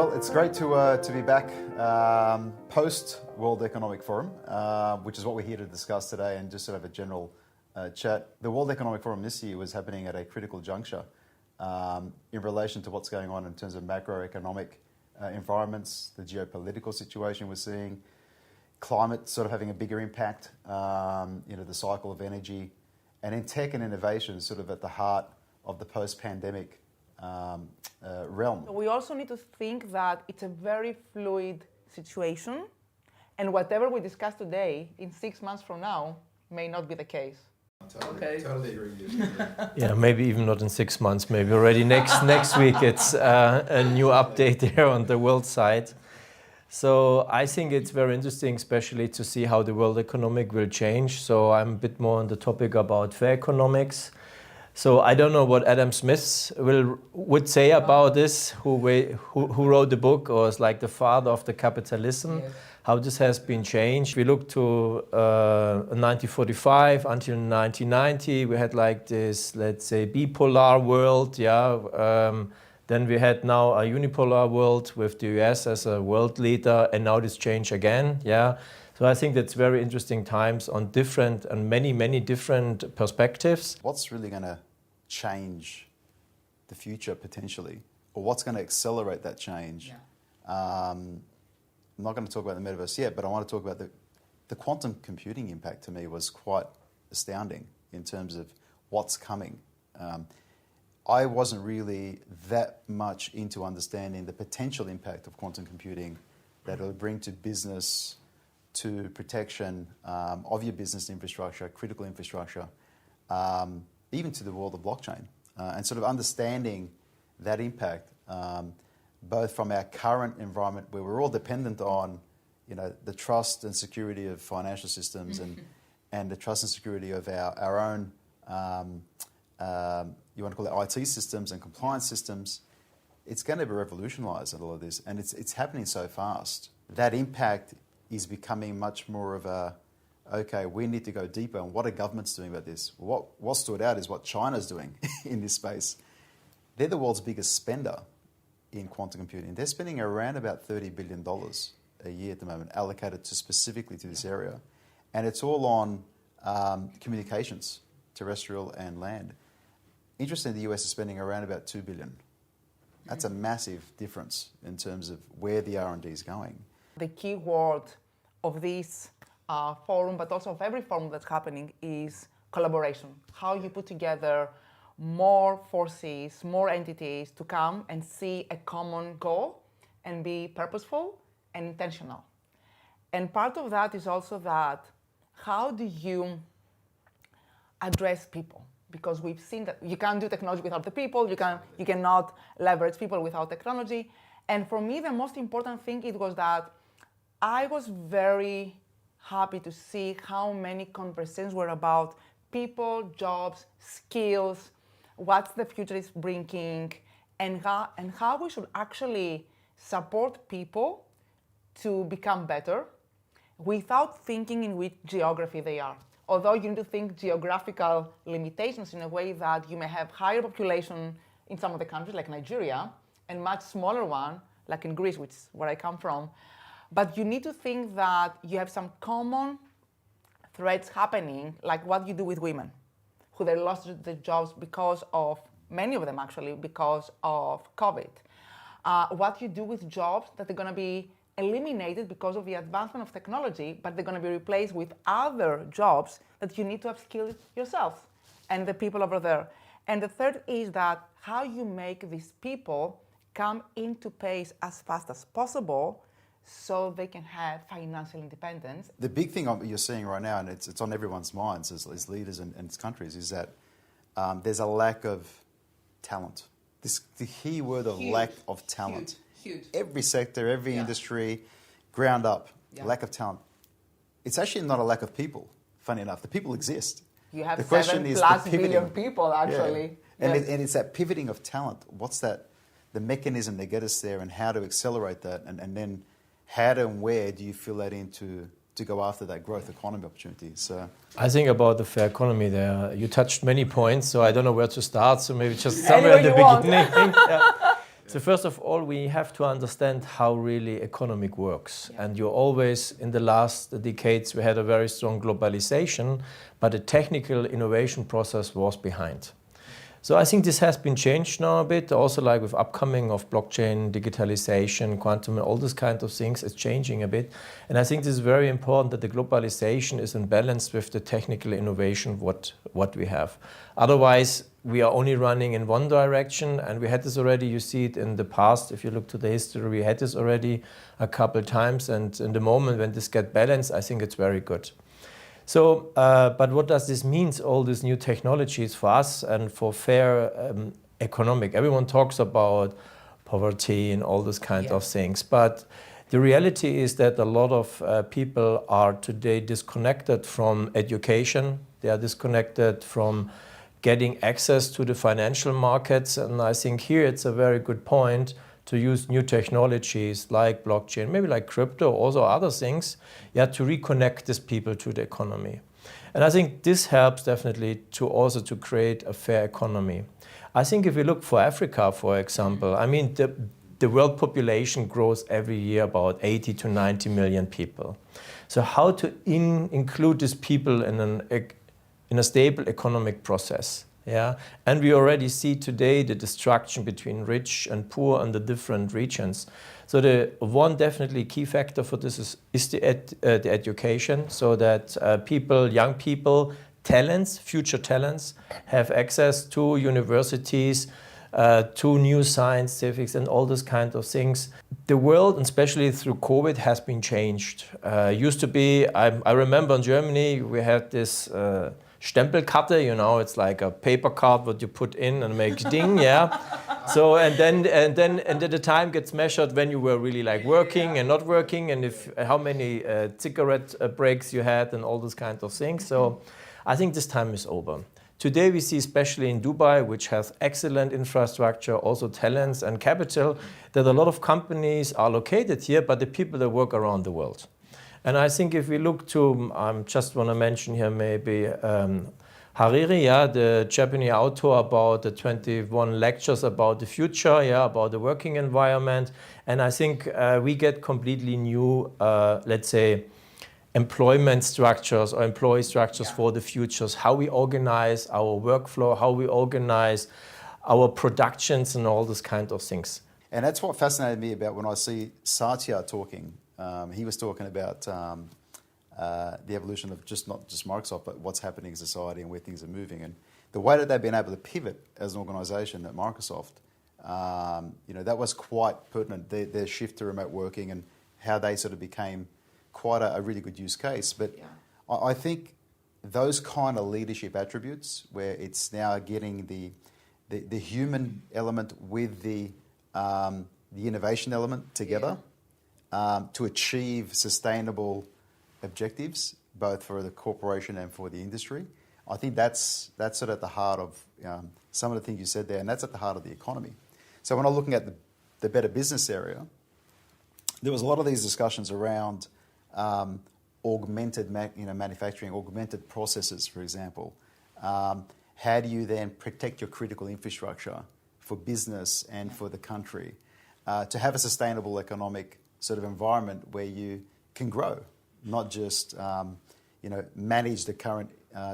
Well, it's great to be back post World Economic Forum, which is what we're here to discuss today, and just sort of a general chat. The World Economic Forum this year was happening at a critical juncture in relation to what's going on in terms of macroeconomic environments, the geopolitical situation we're seeing, climate sort of having a bigger impact, the cycle of energy, and in tech and innovation sort of at the heart of the post-pandemic realm. We also need to think that it's a very fluid situation, and whatever we discuss today, in 6 months from now, may not be the case. Totally agree with you. Yeah, maybe even not in 6 months, maybe already next week it's a new update there on the world side. So I think it's very interesting, especially to see how the world economic will change. So I'm a bit more on the topic about fair economics. So I don't know what Adam Smith would say about this, who wrote the book, or is like the father of the capitalism, yes. How this has been changed. We look to 1945 until 1990, we had like this, let's say, bipolar world, yeah. Then we had now a unipolar world with the US as a world leader, and now this change again, yeah. So I think that's very interesting times on different and many different perspectives. What's really going to change the future potentially, or what's going to accelerate that change? Yeah. I'm not going to talk about the metaverse yet, but I want to talk about the quantum computing impact. To me was quite astounding in terms of what's coming. I wasn't really that much into understanding the potential impact of quantum computing that it would bring to business, to protection of your business infrastructure, critical infrastructure, even to the world of blockchain, and sort of understanding that impact, both from our current environment where we're all dependent on, the trust and security of financial systems and the trust and security of our own, you want to call it IT systems and compliance systems. It's going to be revolutionised a lot of this, and it's happening so fast. That impact is becoming much more of okay, we need to go deeper, and what are governments doing about this? What stood out is what China's doing in this space. They're the world's biggest spender in quantum computing. They're spending around about $30 billion a year at the moment, allocated specifically to this area. And it's all on communications, terrestrial and land. Interestingly, the US is spending around about $2 billion. That's a massive difference in terms of where the R&D is going. The key word of this forum, but also of every forum that's happening, is collaboration. How you put together more forces, more entities to come and see a common goal and be purposeful and intentional. And part of that is also that how do you address people? Because we've seen that you can't do technology without the people, you cannot leverage people without technology. And for me, the most important thing it was that I was very happy to see how many conversations were about people, jobs, skills, what the future is bringing, and how we should actually support people to become better without thinking in which geography they are. Although you need to think geographical limitations in a way that you may have higher population in some of the countries like Nigeria and much smaller one like in Greece, which is where I come from. But you need to think that you have some common threats happening, like what you do with women, who they lost their jobs because of, many of them actually, because of COVID. What you do with jobs that are going to be eliminated because of the advancement of technology, but they're going to be replaced with other jobs that you need to upskill yourself and the people over there. And the third is that how you make these people come into pace as fast as possible so they can have financial independence. The big thing you're seeing right now, and it's on everyone's minds as leaders and countries, is that there's a lack of talent. The key word of lack of talent. Huge. Every sector, every industry, ground up, lack of talent. It's actually not a lack of people, funny enough. The people exist. You have the question 7+ is the billion people, actually. Yeah. Yes. And it's that pivoting of talent. What's that, the mechanism that get us there, and how to accelerate that, and then how and where do you fill that into to go after that growth economy opportunity? So I think about the fair economy there, you touched many points, so I don't know where to start, so maybe just somewhere in the beginning. So first of all, we have to understand how really economic works. Yeah. And you always, in the last decades, we had a very strong globalization, but the technical innovation process was behind. So I think this has been changed now a bit, also like with upcoming of blockchain, digitalization, quantum, and all these kind of things, it's changing a bit. And I think this is very important that the globalization is in balance with the technical innovation, what we have. Otherwise, we are only running in one direction, and we had this already, you see it in the past, if you look to the history, we had this already a couple of times, and in the moment when this gets balanced, I think it's very good. So, but what does this mean, all these new technologies for us and for fair economic? Everyone talks about poverty and all these kind of things, but the reality is that a lot of people are today disconnected from education. They are disconnected from getting access to the financial markets, and I think here it's a very good point to use new technologies like blockchain, maybe like crypto, also other things, to reconnect these people to the economy. And I think this helps definitely to also to create a fair economy. I think if we look for Africa, for example, I mean, the world population grows every year about 80 to 90 million people. So how to include these people in a stable economic process? Yeah, and we already see today the destruction between rich and poor in the different regions. So the one definitely key factor for this is the education, so that young people, talents, future talents, have access to universities, to new science, civics, and all these kind of things. The world, especially through COVID, has been changed. Used to be, I remember in Germany, we had this Stempelkarte, you know, it's like a paper card that you put in and make ding, yeah. So and then the time gets measured when you were really like working and not working, and how many cigarette breaks you had and all those kind of things. So I think this time is over. Today we see, especially in Dubai, which has excellent infrastructure, also talents and capital, that a lot of companies are located here, but the people that work around the world. And I think if we look to, I just want to mention here maybe Hariri, the Japanese author, about the 21 lectures about the future, about the working environment. And I think we get completely new, let's say, employment structures or employee structures for the futures, how we organize our workflow, how we organize our productions and all these kind of things. And that's what fascinated me about when I see Satya talking. He was talking about the evolution of not just Microsoft, but what's happening in society and where things are moving. And the way that they've been able to pivot as an organisation at Microsoft, that was quite pertinent, their shift to remote working and how they sort of became quite a really good use case. But I think those kind of leadership attributes, where it's now getting the human element with the innovation element together, to achieve sustainable objectives, both for the corporation and for the industry. I think that's sort of at the heart of some of the things you said there, and that's at the heart of the economy. So when I'm looking at the better business area, there was a lot of these discussions around augmented manufacturing, augmented processes, for example. How do you then protect your critical infrastructure for business and for the country to have a sustainable economic sort of environment where you can grow, not just manage the current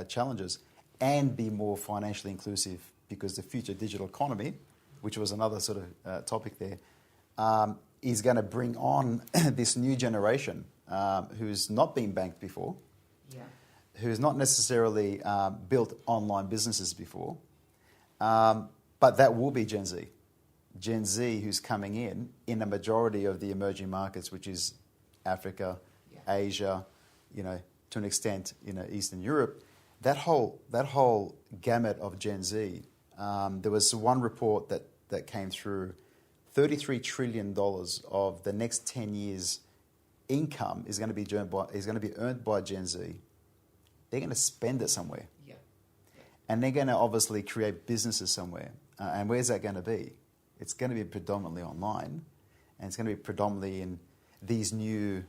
challenges and be more financially inclusive, because the future digital economy, which was another sort of topic there, is going to bring on this new generation who's not been banked before, who's not necessarily built online businesses before, but that will be Gen Z. Gen Z who's coming in a majority of the emerging markets, which is Africa, Asia, to an extent, Eastern Europe. That whole gamut of Gen Z. There was one report that came through. $33 trillion of the next 10 years' income is going to be earned by Gen Z. They're going to spend it somewhere, and they're going to obviously create businesses somewhere. And where's that going to be? It's going to be predominantly online, and it's going to be predominantly in these new,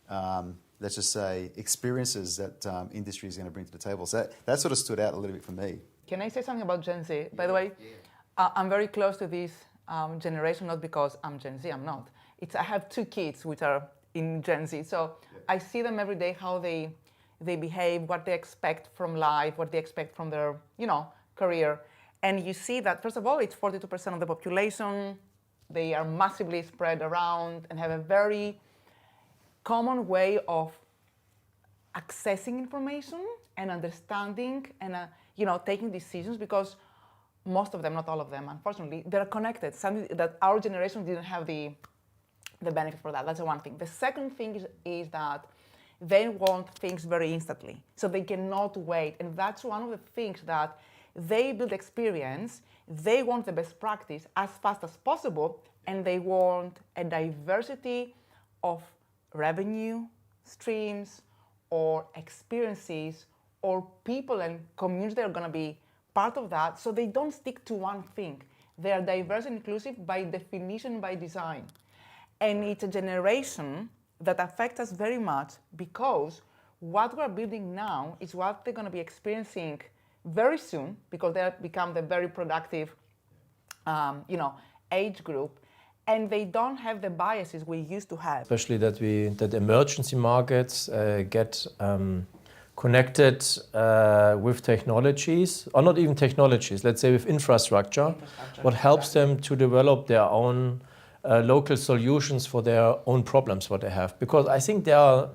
let's just say, experiences that industry is going to bring to the table. So that sort of stood out a little bit for me. Can I say something about Gen Z? By the way, I'm very close to this generation, not because I'm Gen Z, I'm not. I have 2 kids which are in Gen Z, so I see them every day, how they behave, what they expect from life, what they expect from their, career. And you see that, first of all, it's 42% of the population. They are massively spread around and have a very common way of accessing information and understanding and, taking decisions, because most of them, not all of them, unfortunately, they're connected. Something that our generation didn't have the benefit for that. That's the one thing. The second thing is that they want things very instantly, so they cannot wait. And that's one of the things that they build experience. They want the best practice as fast as possible, and they want a diversity of revenue streams or experiences or people and communities that are going to be part of that, so they don't stick to one thing. They are diverse and inclusive by definition, by design. And it's a generation that affects us very much, because what we're building now is what they're going to be experiencing very soon, because they become the very productive age group, and they don't have the biases we used to have. Especially that emergency markets get connected with technologies, or not even technologies, let's say with infrastructure, what helps them to develop their own local solutions for their own problems, what they have. Because I think there are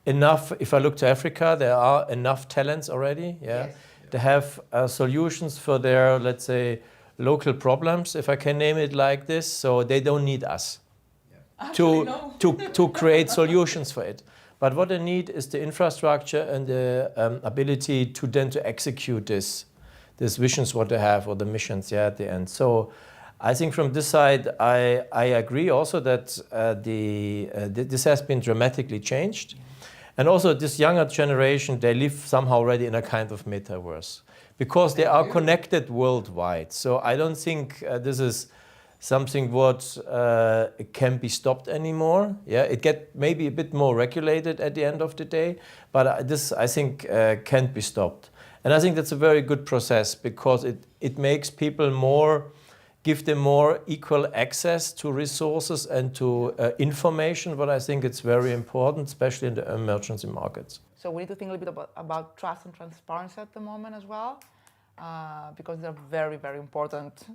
enough, if I look to Africa, there are enough talents already, Yes. to have solutions for their, let's say, local problems, if I can name it like this, so they don't need us to create solutions for it. But what they need is the infrastructure and the ability to execute this visions what they have, or the missions at the end. So I think from this side, I agree also that this has been dramatically changed. And also this younger generation, they live somehow already in a kind of metaverse, because they are connected worldwide. So I don't think this is something what can be stopped anymore. Yeah, it get maybe a bit more regulated at the end of the day, but this I think can't be stopped. And I think that's a very good process, because it makes people give them more equal access to resources and to information, but I think it's very important, especially in the emergency markets. So we need to think a little bit about trust and transparency at the moment as well, because they're very, very important.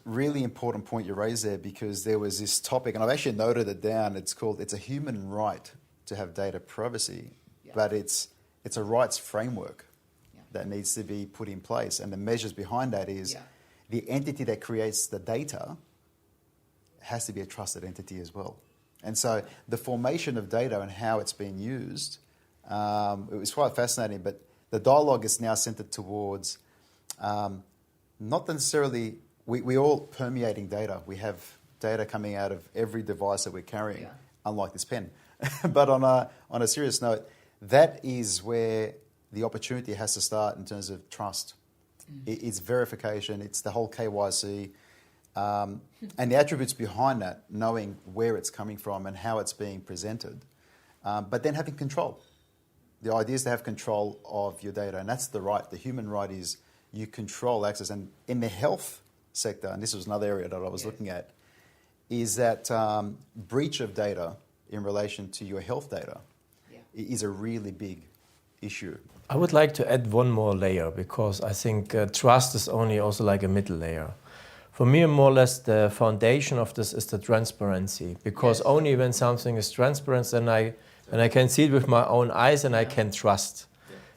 Really important point you raised there, because there was this topic, and I've actually noted it down. It's a human right to have data privacy, but it's a rights framework that needs to be put in place, and the measures behind that is the entity that creates the data has to be a trusted entity as well. And so the formation of data and how it's being used, it was quite fascinating, but the dialogue is now centered towards not necessarily, we're all permeating data. We have data coming out of every device that we're carrying, unlike this pen. But on a serious note, that is where the opportunity has to start in terms of trust. It's verification, it's the whole KYC, and the attributes behind that, knowing where it's coming from and how it's being presented, but then having control. The idea is to have control of your data, and that's the right. The human right is you control access. And in the health sector, and this was another area that I was looking at, is that breach of data in relation to your health data is a really big issue. I would like to add one more layer, because I think trust is only also like a middle layer. For me, more or less, the foundation of this is the transparency, because only when something is transparent, then I can see it with my own eyes and I can trust.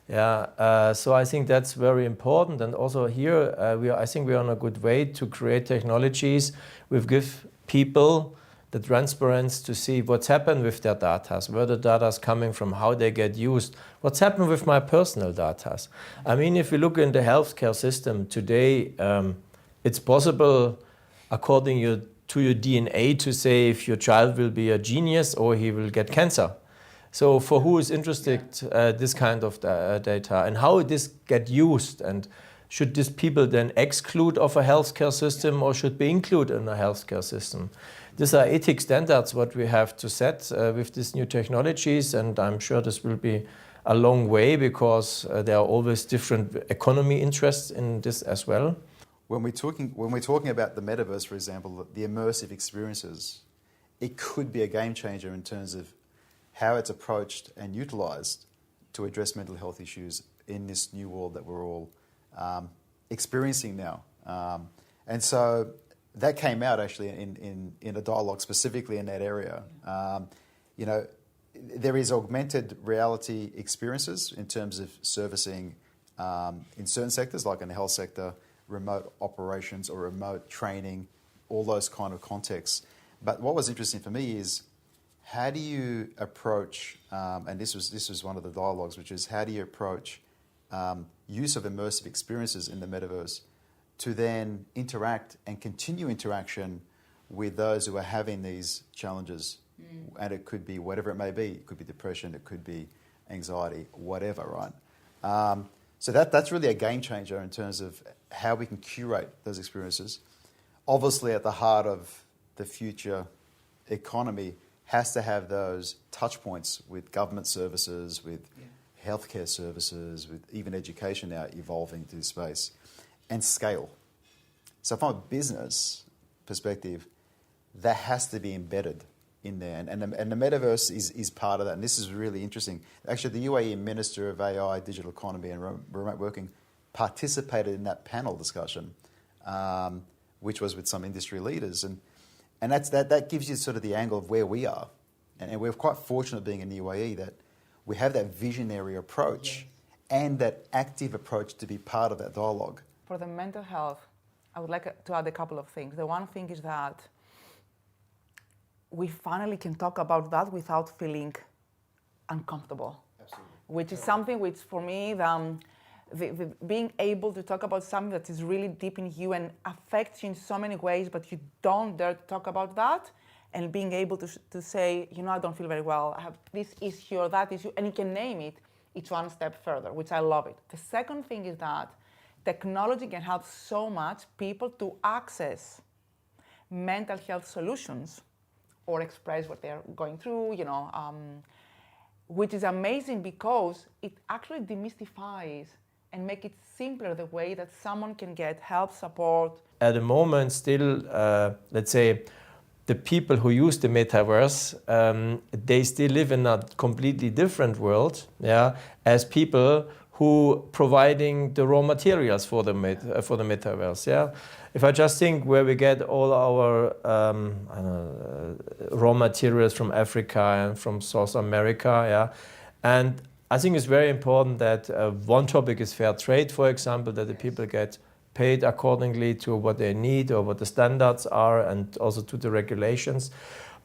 So I think that's very important. And also here, I think we are on a good way to create technologies which give people the transparency to see what's happened with their data, where the data is coming from, how they get used, what's happened with my personal data. I mean, if we look in the healthcare system today, it's possible, according to your DNA, to say if your child will be a genius or he will get cancer. So for who is interested this kind of data, and how this get used, and should these people then exclude of a healthcare system or should be included in a healthcare system? These are ethic standards what we have to set with these new technologies, and I'm sure this will be a long way, because there are always different economy interests in this as well. when we're talking about the metaverse, for example, the immersive experiences, it could be a game changer in terms of how it's approached and utilized to address mental health issues in this new world that we're all experiencing now. And so that came out actually in a dialogue specifically in that area. You know, there is augmented reality experiences in terms of servicing in certain sectors, like in the health sector, remote operations or remote training, all those kind of contexts. But what was interesting for me is how do you approach, and this was one of the dialogues, which is how do you approach use of immersive experiences in the metaverse to then interact and continue interaction with those who are having these challenges. And it could be whatever it may be. It could be depression, it could be anxiety, whatever, right? So that's really a game changer in terms of how we can curate those experiences. Obviously, at the heart of the future economy has to have those touch points with government services, with healthcare services, with even education now evolving to this space, and scale. So from a business perspective, that has to be embedded in there. And the metaverse is part of that. And this is really interesting. Actually, the UAE Minister of AI, Digital Economy and Remote Working participated in that panel discussion, which was with some industry leaders. And that gives you sort of the angle of where we are. And we're quite fortunate being in the UAE that we have that visionary approach and that active approach to be part of that dialogue. For the mental health, I would like to add a couple of things. The one thing is that we finally can talk about that without feeling uncomfortable. Absolutely. Which is something which, for me, the being able to talk about something that is really deep in you and affects you in so many ways, but you don't dare to talk about that, and being able to say, you know, I don't feel very well, I have this issue or that issue, and you can name it, it's one step further, which I love it. The second thing is that technology can help so much people to access mental health solutions or express what they're going through, you know, which is amazing because it actually demystifies and make it simpler the way that someone can get help, support. At the moment, still, let's say, the people who use the metaverse, they still live in a completely different world, as people who providing the raw materials for the metaverse, If I just think where we get all our raw materials from Africa and from South America, and I think it's very important that one topic is fair trade, for example, that the people get paid accordingly to what they need or what the standards are and also to the regulations.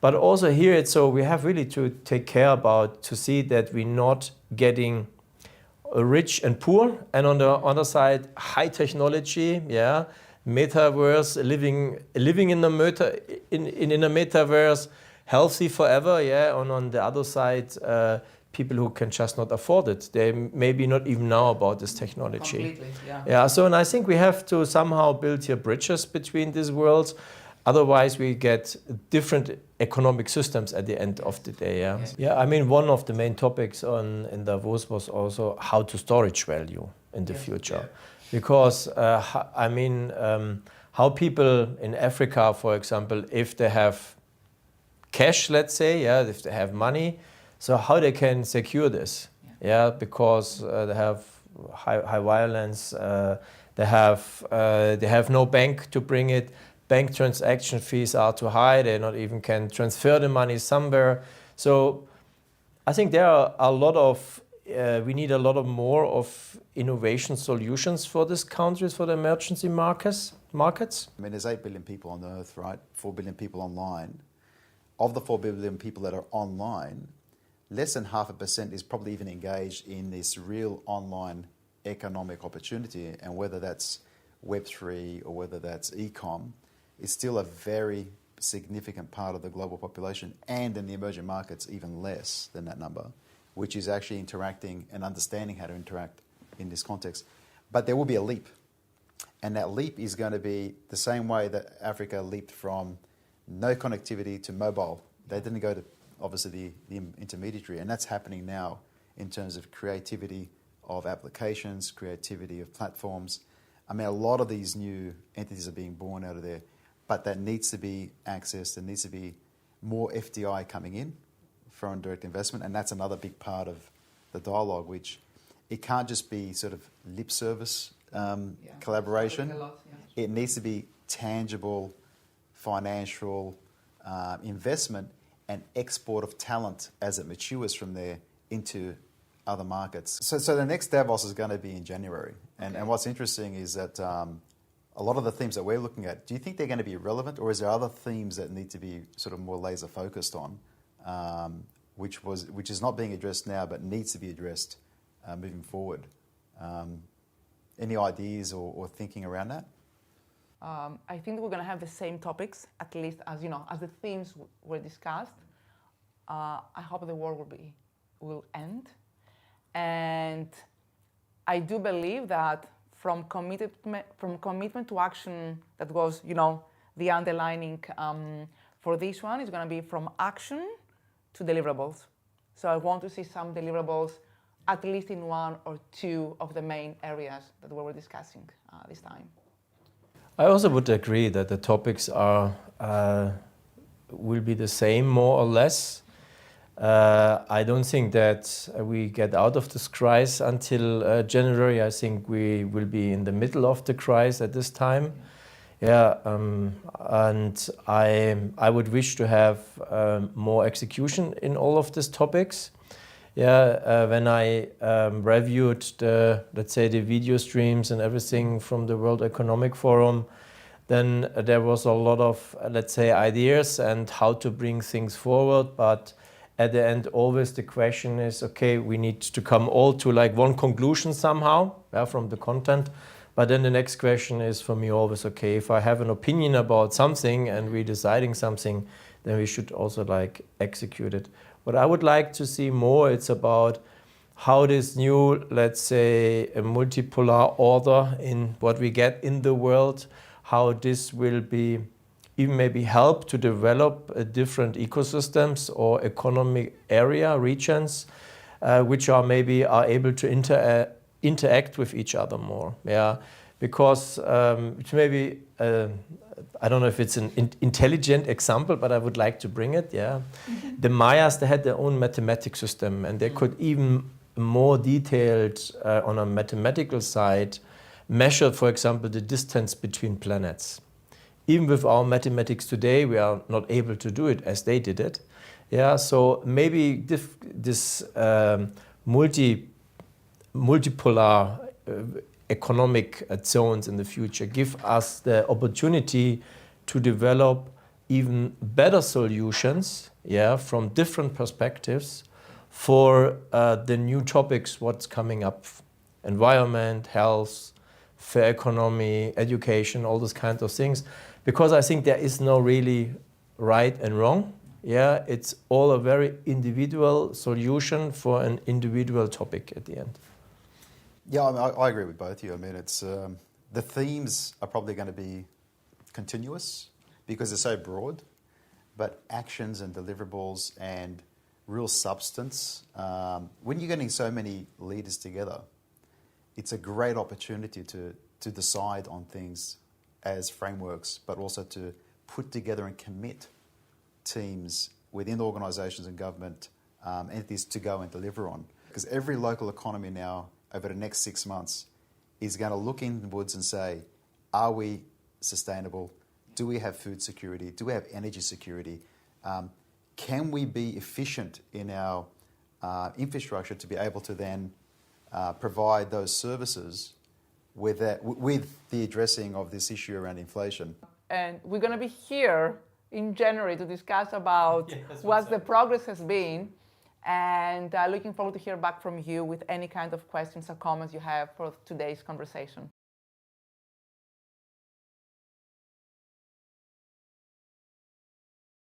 But also here it's so we have really to take care about to see that we're not getting rich and poor, and on the other side, high technology, metaverse, living in a metaverse, healthy forever, and on the other side, people who can just not afford it. They maybe not even know about this technology. Completely, So and I think we have to somehow build here bridges between these worlds. Otherwise, we get different economic systems at the end of the day. I mean, one of the main topics in Davos was also how to storage value in the future. Because, how people in Africa, for example, if they have cash, let's say, if they have money, so how they can secure this? Because they have high violence, they have no bank to bring it. Bank transaction fees are too high. They not even can transfer the money somewhere. So I think there are a lot of, we need a lot of more of innovation solutions for these countries, for the emergency markets. I mean, there's 8 billion people on Earth, right? 4 billion people online. Of the 4 billion people that are online, less than 0.5% is probably even engaged in this real online economic opportunity. And whether that's Web3 or whether that's e-com, is still a very significant part of the global population, and in the emerging markets even less than that number, which is actually interacting and understanding how to interact in this context. But there will be a leap, and that leap is going to be the same way that Africa leaped from no connectivity to mobile. They didn't go to, obviously, the intermediary, and that's happening now in terms of creativity of applications, creativity of platforms, I mean, a lot of these new entities are being born out of there, but that needs to be accessed. There needs to be more FDI coming in, foreign direct investment, and that's another big part of the dialogue, which it can't just be sort of lip service collaboration. It needs to be tangible financial investment and export of talent as it matures from there into other markets. So the next Davos is going to be in January. And what's interesting is that a lot of the themes that we're looking at, do you think they're going to be relevant, or is there other themes that need to be sort of more laser focused on, which is not being addressed now but needs to be addressed moving forward? Any ideas or thinking around that? I think we're going to have the same topics, at least as the themes were discussed. I hope the war will end, and I do believe that from commitment to action, that was the underlining for this one is going to be from action to deliverables. So I want to see some deliverables, at least in one or two of the main areas that we were discussing this time. I also would agree that the topics will be the same, more or less. I don't think that we get out of this crisis until January. I think we will be in the middle of the crisis at this time. Yeah, and I would wish to have more execution in all of these topics. Yeah, when I reviewed let's say the video streams and everything from the World Economic Forum, then there was a lot of, let's say, ideas and how to bring things forward. But at the end, always the question is, okay, we need to come all to like one conclusion somehow, from the content. But then the next question is for me always, okay, if I have an opinion about something and we're deciding something, then we should also like execute it. What I would like to see more, it's about how this new, let's say, a multipolar order in what we get in the world, how this will be even maybe help to develop different ecosystems or economic area regions, which are able to interact with each other more. Yeah, because it's maybe I don't know if it's an intelligent example, but I would like to bring it. Yeah, the Mayas, they had their own mathematics system, and they could even more detailed on a mathematical side measure, for example, the distance between planets. Even with our mathematics today, we are not able to do it as they did it. Yeah, so maybe this multipolar economic zones in the future give us the opportunity to develop even better solutions, from different perspectives for the new topics, what's coming up: environment, health, fair economy, education, all those kinds of things. Because I think there is no really right and wrong. Yeah, it's all a very individual solution for an individual topic at the end. Yeah, I agree with both of you. I mean, it's the themes are probably going to be continuous because they're so broad, but actions and deliverables and real substance, when you're getting so many leaders together, it's a great opportunity to decide on things as frameworks, but also to put together and commit teams within organisations and government entities to go and deliver on. Because every local economy now, over the next 6 months, is going to look inwards and say, are we sustainable? Do we have food security? Do we have energy security? Can we be efficient in our infrastructure to be able to then provide those services with the addressing of this issue around inflation? And we're going to be here in January to discuss about what the progress has been, and looking forward to hear back from you with any kind of questions or comments you have for today's conversation.